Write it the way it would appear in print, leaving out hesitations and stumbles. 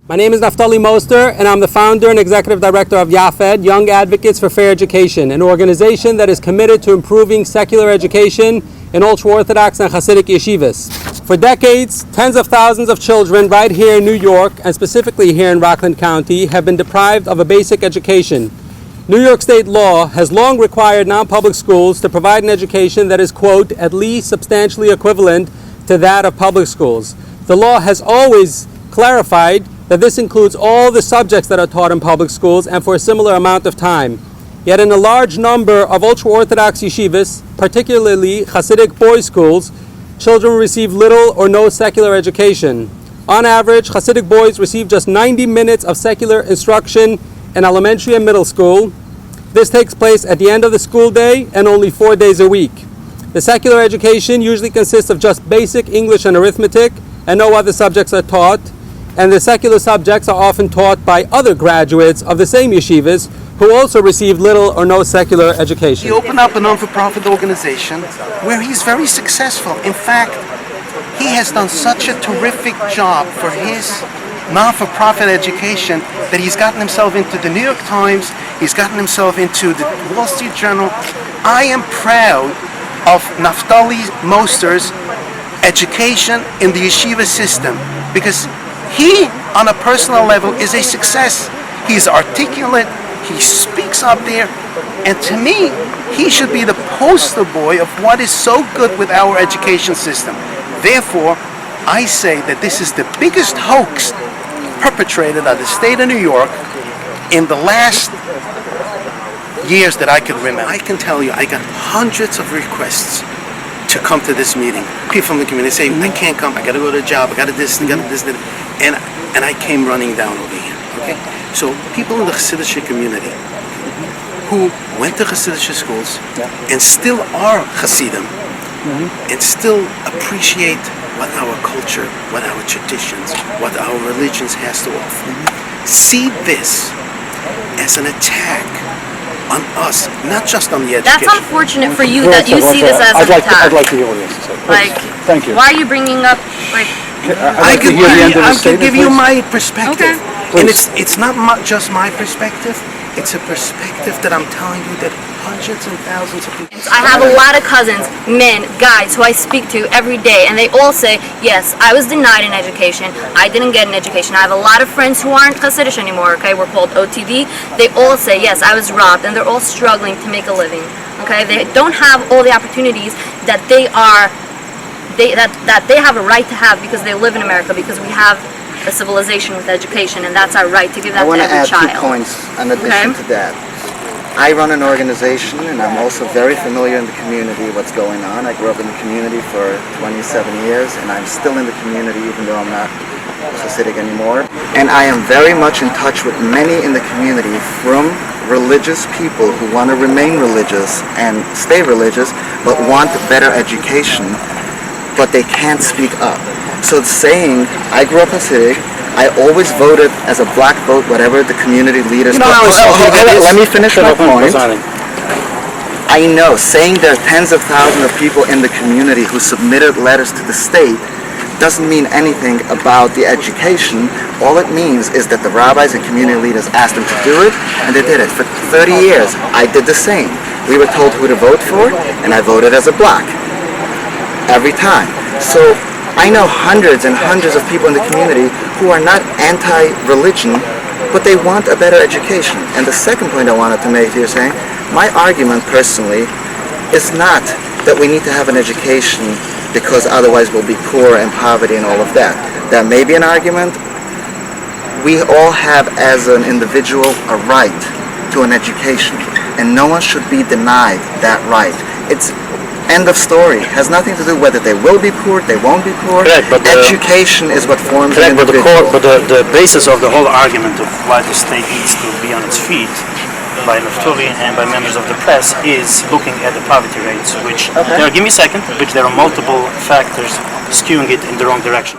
My name is NAFTULI Moster, and I'm the founder and executive director of YAFED, Young Advocates for Fair Education, an organization that is committed to improving secular education in ultra-Orthodox and Hasidic yeshivas. For decades, tens of thousands of children right here in New York, and specifically here in Rockland County, have been deprived of a basic education. New York state law has long required non-public schools to provide an education that is, quote, at least substantially equivalent to that of public schools. The law has always clarified that this includes all the subjects that are taught in public schools and for a similar amount of time. Yet in a large number of ultra-Orthodox yeshivas, particularly Hasidic boys' schools, children receive little or no secular education. On average, Hasidic boys receive just 90 minutes of secular instruction in elementary and middle school. This takes place at the end of the school day and only 4 days a week. The secular education usually consists of just basic English and arithmetic, and no other subjects are taught. And the secular subjects are often taught by other graduates of the same yeshivas who also receive little or no secular education. He opened up a non-for-profit organization where he's very successful. In fact, he has done such a terrific job for his non-for-profit education that he's gotten himself into the New York Times, he's gotten himself into the Wall Street Journal. I am proud of NAFTULI Moster's education in the yeshiva system because he, on a personal level, is a success. He's articulate, he speaks up there, and to me, he should be the poster boy of what is so good with our education system. Therefore, I say that this is the biggest hoax perpetrated by the state of New York in the last years that I can remember. I can tell you, I got hundreds of requests to come to this meeting. People from the community say, I can't come, I gotta go to a job, I gotta this, I gotta this, that. And I came running down over here, okay? So people in the Hasidic community who went to Hasidic schools and still are Hasidim and still appreciate what our culture, what our traditions, what our religions has to offer, see this as an attack on us, not just on the education. That's unfortunate for you that you see this as an attack. I'd like the audience to say. Like, thank you. Why are you bringing up, like... I can give you my perspective. Okay. And it's not just my perspective, it's a perspective that I'm telling you that hundreds and thousands of people... I have a lot of cousins, men, guys, who I speak to every day, and they all say, yes, I was denied an education, I didn't get an education. I have a lot of friends who aren't Hasidic anymore, okay, we're called OTD. They all say, yes, I was robbed, and they're all struggling to make a living, okay? They don't have all the opportunities that they have a right to have because they live in America, because we have a civilization with education, and that's our right to give that to every child. I want to add 2 points in addition to that. I run an organization, and I'm also very familiar in the community what's going on. I grew up in the community for 27 years, and I'm still in the community even though I'm not Hasidic anymore. And I am very much in touch with many in the community, from religious people who want to remain religious and stay religious, but want better education, but they can't speak up. So it's saying, I grew up Hasidic, I always voted as a black vote, whatever the community leaders... Let me finish my point. I know, saying there are tens of thousands of people in the community who submitted letters to the state doesn't mean anything about the education. All it means is that the rabbis and community leaders asked them to do it, and they did it. For 30 years, I did the same. We were told who to vote for, and I voted as a black. Every time. So I know hundreds and hundreds of people in the community who are not anti-religion, but they want a better education. And the second point I wanted to make here, saying, my argument personally is not that we need to have an education because otherwise we'll be poor and poverty and all of that. That may be an argument. We all have, as an individual, a right to an education, and no one should be denied that right. It's end of story. Has nothing to do whether they will be poor, they won't be poor. Correct, but education is what forms the individual. But the basis of the whole argument of why the state needs to be on its feet by NAFTULI and by members of the press is looking at the poverty rates, which give me a second, which there are multiple factors skewing it in the wrong direction.